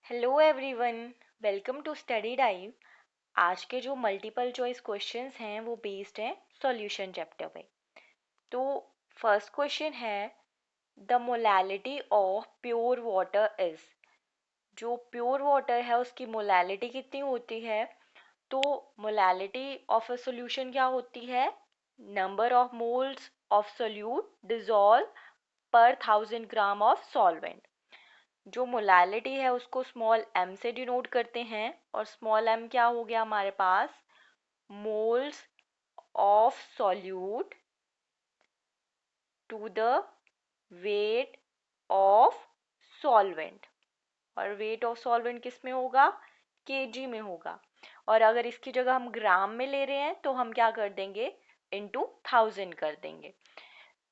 Hello everyone, welcome to Study Dive. आज के जो मल्टीपल चॉइस क्वेश्चंस हैं वो बेस्ड हैं सॉल्यूशन चैप्टर पे। तो फर्स्ट क्वेश्चन है, the molality of pure water is. जो प्योर वाटर है उसकी मोलैलिटी कितनी होती है? तो मोलैलिटी ऑफ अ सॉल्यूशन क्या होती है? Number of moles of solute dissolve पर 1000 ग्राम ऑफ सॉल्वेंट। जो मोलैलिटी है उसको स्मॉल m से डिनोट करते हैं, और स्मॉल m क्या हो गया हमारे पास? Moles of solute to the weight of solvent. और वेट ऑफ सॉल्वेंट किस में होगा? केजी में होगा। और अगर इसकी जगह हम ग्राम में ले रहे हैं तो हम क्या कर देंगे? इनटू 1000 कर देंगे।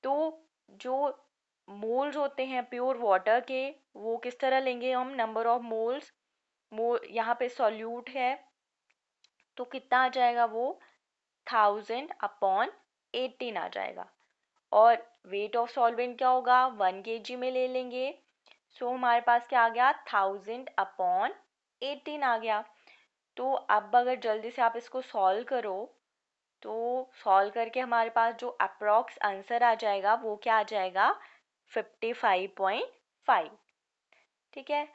तो जो मोल्स होते हैं प्योर वाटर के, वो किस तरह लेंगे हम? नंबर ऑफ मोल्स, यहाँ पे सॉल्यूट है तो कितना आ जाएगा वो? 1000/18 आ जाएगा। और वेट ऑफ सॉल्वेंट क्या होगा? 1 kg में ले लेंगे। सो हमारे पास क्या आ गया? 1000/18 आ गया। तो अब अगर जल्दी से आप इसको सॉल्व करो तो सॉल्व करके हमारे पास जो अप्रॉक्स आंसर आ जाएगा वो क्या आ जाएगा? 55.5। ठीक है।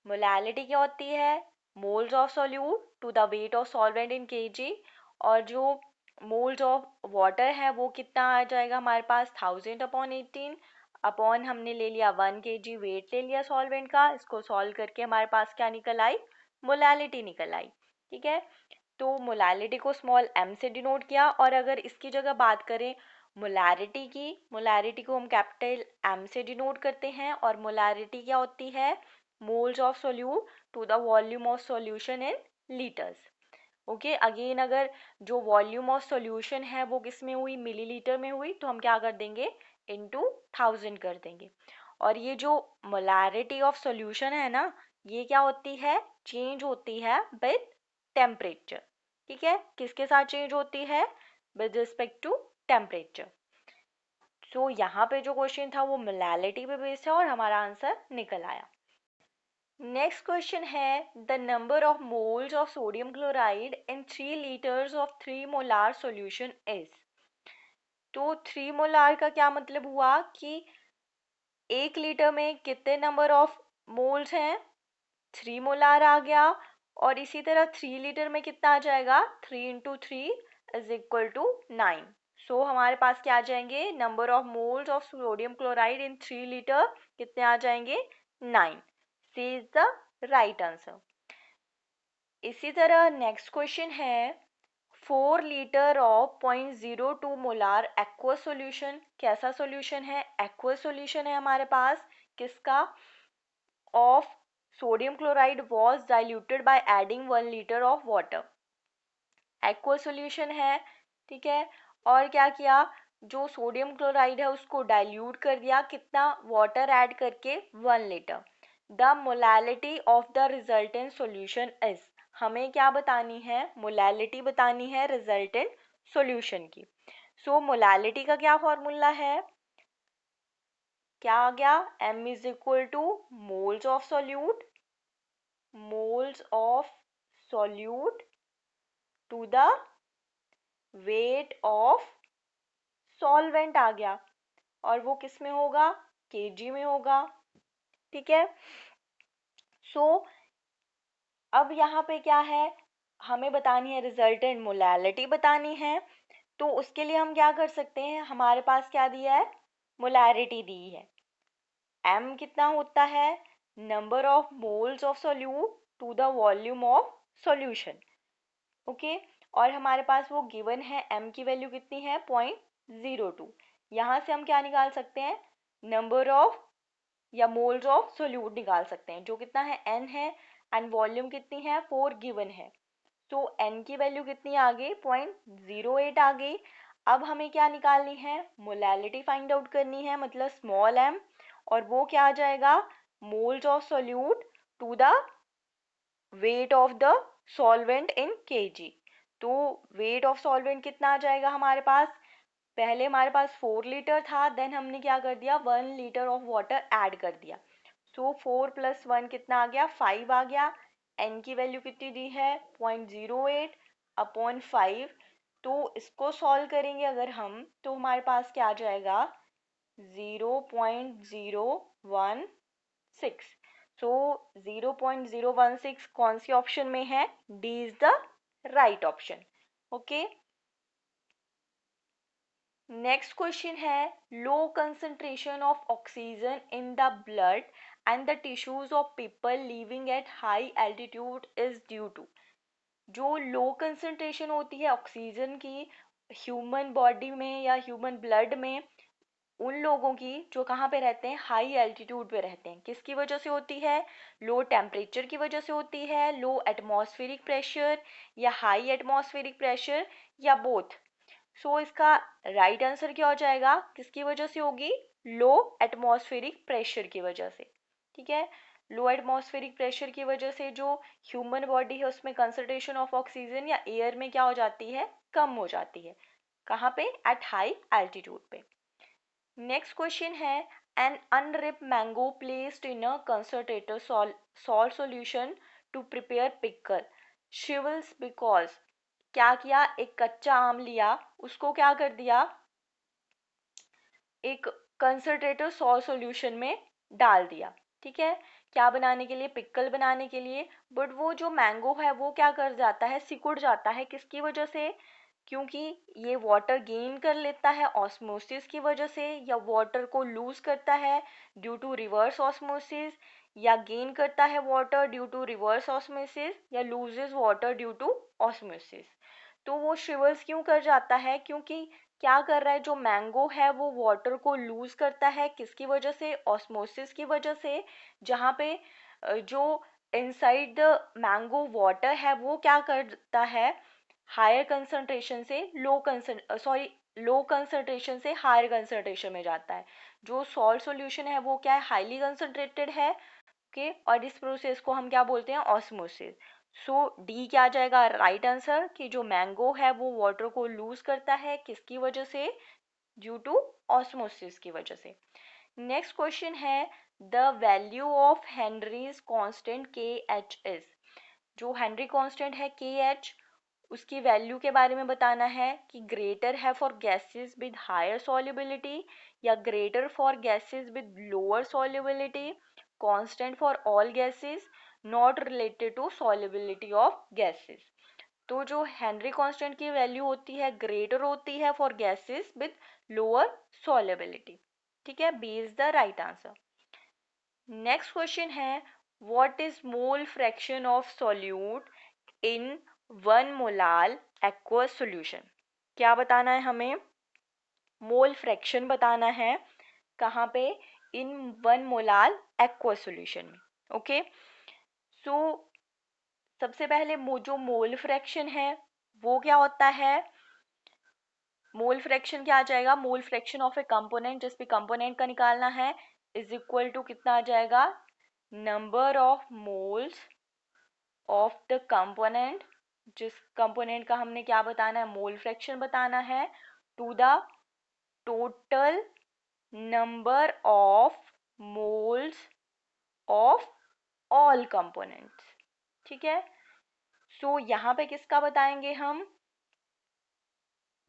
मोलैलिटी क्या होती है? Moles of solute to the weight of solvent in KG. और जो मोल्स ऑफ वाटर है वो कितना आ जाएगा हमारे पास? 1000/18 अपॉन हमने ले लिया 1 kg वेट ले लिया सॉल्वेंट का। इसको सॉल्व करके हमारे पास क्या निकल आई? मोलैलिटी निकल आई। ठीक है। तो मोलैलिटी को स्मॉल m से डिनोट किया, और अगर इसकी जगह बात करें मोलैरिटी की, मोलैरिटी को हम कैपिटल m से डिनोट करते हैं। और मोलैरिटी क्या होती है? Moles of solute to the volume of solution in litres. Okay, again अगर जो वॉल्यूम ऑफ सॉल्यूशन है वो किस में हुई? मिलीलीटर में हुई, तो हम क्या कर देंगे? इनटू 1000 कर देंगे। और ये जो मोलैरिटी ऑफ सॉल्यूशन है ना, ये क्या होती है? चेंज होती है विद टेम्परेचर। ठीक है, किसके साथ चेंज होती है? With respect to temperature. So यहाँ पे जो क्वेश्चन था वो मोलैलिटी पे बेस्ड है और हमारा आंसर निकल आया। नेक्स्ट क्वेश्चन है, the number of moles of sodium chloride in 3 litres of 3 molar solution is. तो 3 मोलार का क्या मतलब हुआ कि 1 लीटर में कितने नंबर ऑफ मोल्स हैं? 3 मोलार आ गया। और इसी तरह 3 लीटर में कितना आ जाएगा? 3 इंटू 3 इज इक्वल टू 9। सो हमारे पास क्या आ जाएंगे? Number of moles of sodium chloride in 3 litre कितने आ जाएंगे? 9। सी इज द राइट आंसर। इसी तरह नेक्स्ट क्वेश्चन है, 4 litre of 0.02 molar aqua solution. कैसा सॉल्यूशन है? एक्वा सॉल्यूशन है हमारे पास। किसका? Of sodium chloride was diluted by adding 1 liter of water। Aqua solution है। ठीक है। और क्या किया? जो सोडियम क्लोराइड है उसको डाइल्यूट कर दिया, कितना? वाटर ऐड करके 1 litre. The molality of the resultant solution is. हमें क्या बतानी है? मोलैलिटी बतानी है रिजल्टेंट सॉल्यूशन की। सो मोलैलिटी का क्या फॉर्मूला है? क्या आ गया? m is equal to moles of solute, moles of solute to the weight of solvent आ गया। और वो किस में होगा? केजी में होगा। ठीक है। सो अब यहाँ पे क्या है? हमें बतानी है रिजल्टेंट मोलैलिटी बतानी है। तो उसके लिए हम क्या कर सकते हैं? हमारे पास क्या दिया है? मोलैरिटी दी है। m कितना होता है? Number of moles of solute to the volume of solution. Okay. और हमारे पास वो गिवन है, m की वैल्यू कितनी है? 0.02। यहाँ से हम क्या निकाल सकते हैं? नंबर ऑफ या मोल्स ऑफ सोल्यूट निकाल सकते हैं, जो कितना है? n है। एंड वॉल्यूम कितनी है? 4 गिवन है। तो n की वैल्यू कितनी आ गई? 0.08 आ गई। अब हमें क्या निकालनी है? मोलैलिटी फाइंड आउट करनी है, मतलब स्मॉल m। और वो क्या आ जाएगा? Moles of solute to the weight of the solvent in KG. तो वेट ऑफ सॉल्वेंट कितना आ जाएगा हमारे पास? पहले हमारे पास 4 लीटर था, देन हमने क्या कर दिया? 1 लीटर ऑफ वाटर ऐड कर दिया। तो 4+1 कितना आ गया, 5 आ गया। n की वैल्यू कितनी दी है, 0.08/5। तो इसको सॉल्व करेंगे अगर हम, तो हमारे पास क्या आ जाएगा, 0.016। सो 0.016 कौन सी ऑप्शन में है, D is the right option. Okay, next question है, low concentration of oxygen in the blood and the tissues of people living at high altitude is due to. जो लो कंसंट्रेशन होती है ऑक्सीजन की human body में या human blood में, उन लोगों की जो कहाँ पे रहते हैं, हाई एल्टीट्यूड पे रहते हैं, किसकी वजह से होती है, लो टेम्परेचर की वजह से होती है, लो एटमॉस्फेरिक प्रेशर या हाई एटमॉस्फेरिक प्रेशर, या बोथ। सो इसका राइट आंसर क्या हो जाएगा, किसकी वजह से होगी, लो एटमॉस्फेरिक प्रेशर की वजह से। ठीक है, लो एटमॉस्फेरिक प्रेशर की वजह से जो ह्यूमन बॉडी है उसमें कंसंट्रेशन ऑफ ऑक्सीजन या एयर में क्या हो जाती है, कम हो जाती है। कहाँ पे, एट हाई एल्टीट्यूड पे। नेक्स्ट क्वेश्चन है, an unripe mango placed in a concentrated salt solution to prepare pickle shrivels because. क्या किया, एक कच्चा आम लिया, उसको क्या कर दिया, एक कंसंट्रेटर सॉल्ट सॉल्यूशन में डाल दिया। ठीक है, क्या बनाने के लिए, पिकल बनाने के लिए। बट वो जो मैंगो है वो क्या कर जाता है, सिकुड़ जाता है, किसकी वजह से, क्योंकि ये वाटर गेन कर लेता है ऑस्मोसिस की वजह से, या वाटर को लूज करता है ड्यू टू रिवर्स ऑस्मोसिस, या गेन करता है water due to reverse osmosis, या loses water due to osmosis. तो वो श्रिवल्स क्यों कर जाता है, क्योंकि क्या कर रहा है, जो मैंगो है वो वाटर को लूज करता है, किसकी वजह से, ऑस्मोसिस की वजह से। जहाँ पे जो इनसाइड द मैंगो वाटर है वो क्या करता है, हायर कंसंट्रेशन से लो कंसंट्रेशन से हायर कंसंट्रेशन में जाता है। जो सॉल्ट सॉल्यूशन है वो क्या है, हाईली कंसंट्रेटेड है। ओके, और इस प्रोसेस को हम क्या बोलते हैं, ऑस्मोसिस। सो डी क्या आ जाएगा, राइट आंसर, कि जो मैंगो है वो वाटर को लूज करता है, किसकी वजह से, ड्यू टू ऑस्मोसिस की वजह से। नेक्स्ट क्वेश्चन है, the value of Henry's constant के एच इज। जो हेनरी कांस्टेंट है के एच, उसकी वैल्यू के बारे में बताना है कि ग्रेटर है for gases with higher solubility या greater for gases with lower solubility, constant for all gases, not related to solubility of gases. तो जो हेनरी कांस्टेंट की वैल्यू होती है ग्रेटर होती है for gases with lower solubility. ठीक है, B is the right answer. Next question है, what is mole fraction of solute in 1 molal aqueous solution. क्या बताना है हमें, मोल फ्रैक्शन बताना है, कहाँ पे, इन 1 मोलाल एक्वस सॉल्यूशन में। ओके, सो सबसे पहले जो मोल फ्रैक्शन है वो क्या होता है, मोल फ्रैक्शन क्या आ जाएगा, मोल फ्रैक्शन ऑफ ए कंपोनेंट, जिस भी कंपोनेंट का निकालना है, इज इक्वल टू कितना आ जाएगा, number of moles of the component, जिस कंपोनेंट का हमने क्या बताना है, मोल फ्रैक्शन बताना है, to the total number of moles of all components. ठीक है, सो यहाँ पे किसका बताएंगे हम,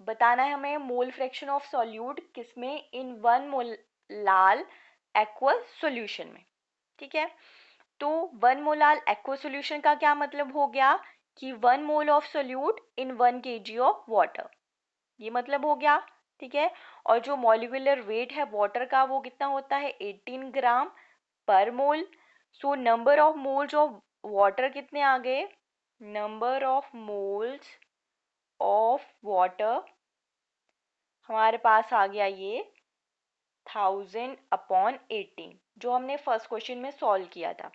बताना है हमें मोल फ्रैक्शन ऑफ सॉल्यूट किसमें, इन 1 मोलाल एक्वस सॉल्यूशन में। ठीक है, तो 1 मोलाल एक्वस सॉल्यूशन का क्या मतलब हो गया, कि 1 mole of solute in 1 kg of water, ये मतलब हो गया। ठीक है, और जो मॉलिक्यूलर वेट है वाटर का वो कितना होता है, 18 ग्राम पर mole. So number of moles of water कितने आ गए, number of moles of water हमारे पास आ गया ये 1000/18, जो हमने फर्स्ट क्वेश्चन में सॉल्व किया था।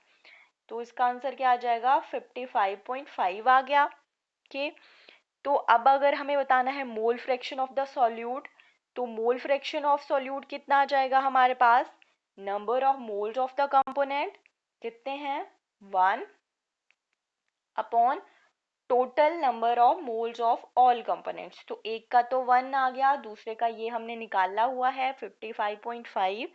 तो इसका आंसर क्या आ जाएगा, 55.5 आ गया। ओके, तो अब अगर हमें बताना है mole fraction of the solute, तो मोल फ्रैक्शन ऑफ सॉल्यूट कितना आ जाएगा हमारे पास, number of moles of the component कितने हैं, 1 upon total number of moles of all components. तो एक का तो 1 आ गया, दूसरे का ये हमने निकाला हुआ है 55.5,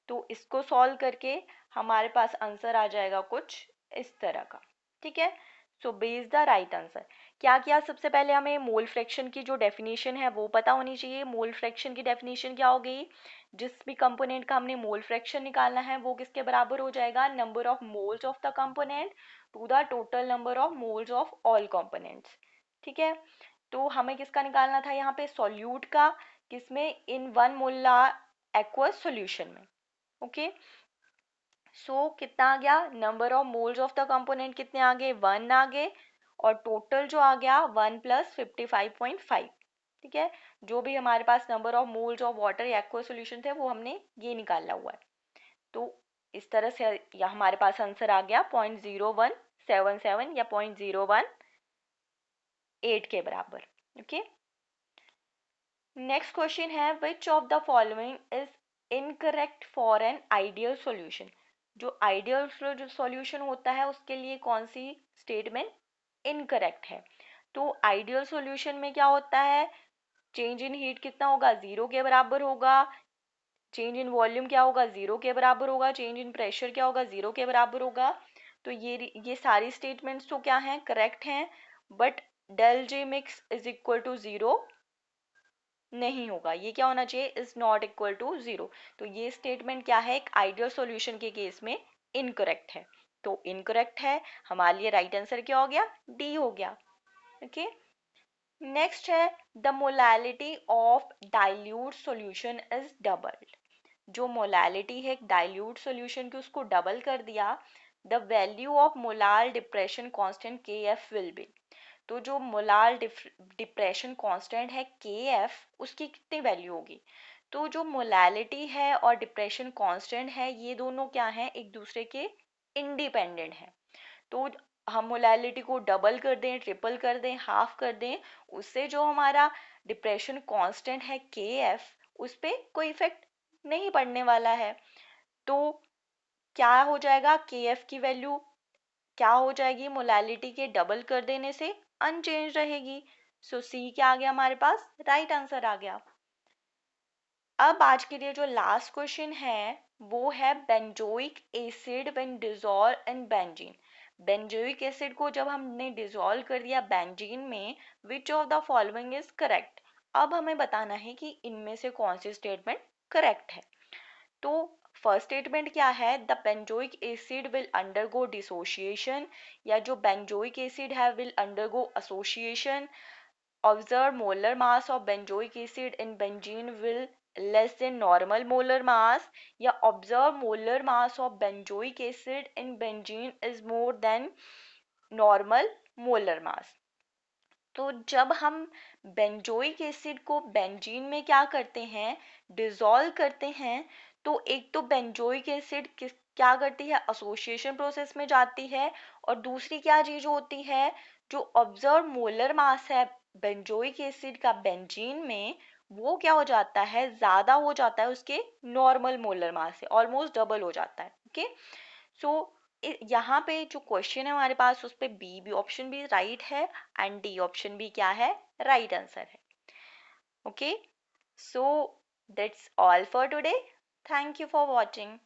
तो इसको सॉल्व करके हमारे पास आंसर आ जाएगा कुछ इस तरह का। ठीक है, so B is the right answer. क्या क्या, सबसे पहले हमें मोल फ्रैक्शन की जो डेफिनेशन है वो पता होनी चाहिए। मोल फ्रैक्शन की डेफिनेशन क्या हो गई, जिस भी कंपोनेंट का हमने मोल फ्रैक्शन निकालना है वो किसके बराबर हो जाएगा, number of moles of the component to the total number of moles of all components. ठीक है, तो हमें किसका निकालना था यहाँ पे, सॉल्यूट का, किसमें, इन 1 मोलार एक्वस सॉल्यूशन में। ओके, सो कितना आ गया, number of moles of the component कितने आ गए, 1 आ गए, और टोटल जो आ गया 1 + 55.5। ठीक है, जो भी हमारे पास number of moles of water या एक्वा सॉल्यूशन थे वो हमने ये निकाला हुआ है। तो इस तरह से या हमारे पास आंसर आ गया 0.0177 या 0.018 के बराबर। ओके, नेक्स्ट क्वेश्चन है, which of the following is incorrect for an ideal solution. जो आइडियल सॉल्यूशन होता है उसके लिए कौन सी स्टेटमेंट इनकरेक्ट है। तो आइडियल सॉल्यूशन में क्या होता है, चेंज इन हीट कितना होगा, 0 के बराबर होगा, चेंज इन वॉल्यूम क्या होगा, 0 के बराबर होगा, चेंज इन प्रेशर क्या होगा, 0 के बराबर होगा। तो ये सारी स्टेटमेंट्स तो क्या हैं, करेक्ट हैं, but del G mix is equal to 0 नहीं होगा। ये क्या होना चाहिए, इज नॉट इक्वल टू 0। तो ये स्टेटमेंट क्या है, एक आइडियल सॉल्यूशन के केस में इनकरेक्ट है। तो इनकरेक्ट है, हमारे लिए राइट आंसर क्या हो गया, डी हो गया। ओके, नेक्स्ट है, the molality of dilute solution is doubled. जो मोलैलिटी है एक डाइल्यूट सॉल्यूशन की उसको डबल कर दिया, the value of molar depression constant के एफ विल बी। तो जो मोलार डिप्रेशन कांस्टेंट है के एफ, उसकी कितनी वैल्यू होगी। तो जो मोलैलिटी है और डिप्रेशन कांस्टेंट है ये दोनों क्या हैं, एक दूसरे के इंडिपेंडेंट हैं। तो हम मोलैलिटी को डबल कर दें, ट्रिपल कर दें, हाफ कर दें, उससे जो हमारा डिप्रेशन कांस्टेंट है के एफ, उस पर कोई इफेक्ट नहीं पड़ने वाला है। तो क्या हो जाएगा, के एफ की वैल्यू क्या हो जाएगी, मोलैलिटी के डबल कर देने से अनचेंज रहेगी। सो सी क्या आ गया हमारे पास, राइट आंसर आ गया। अब आज के लिए जो लास्ट क्वेश्चन है वो है, benzoic acid when dissolve in benzene. Benzoic acid को जब हमने डिसॉल्व कर दिया बेंजीन में, which of the following is correct. अब हमें बताना है कि इनमें से कौन सी स्टेटमेंट करेक्ट है। तो फर्स्ट स्टेटमेंट क्या है, the benzoic acid will undergo dissociation, या जो बेंजोइक एसिड है will undergo association. Observed molar mass of benzoic acid in benzene will less than normal molar mass, या observed molar mass of benzoic acid in benzene is more than normal molar mass। तो जब हम benzoic acid को benzene में क्या करते हैं, dissolve करते हैं, तो एक तो बेंजोइक एसिड क्या करती है, एसोसिएशन प्रोसेस में जाती है, और दूसरी क्या चीज होती है, जो ऑब्जर्व मोलर मास है बेंजोइक एसिड का बेंजीन में, वो क्या हो जाता है, ज्यादा हो जाता है उसके नॉर्मल मोलर मास से, ऑलमोस्ट डबल हो जाता है। ओके, सो यहाँ पे जो क्वेश्चन है हमारे पास उस पे बी ऑप्शन भी राइट है, एंड डी ऑप्शन भी क्या है, राइट आंसर है। Okay, so that's all for today, thank you for watching.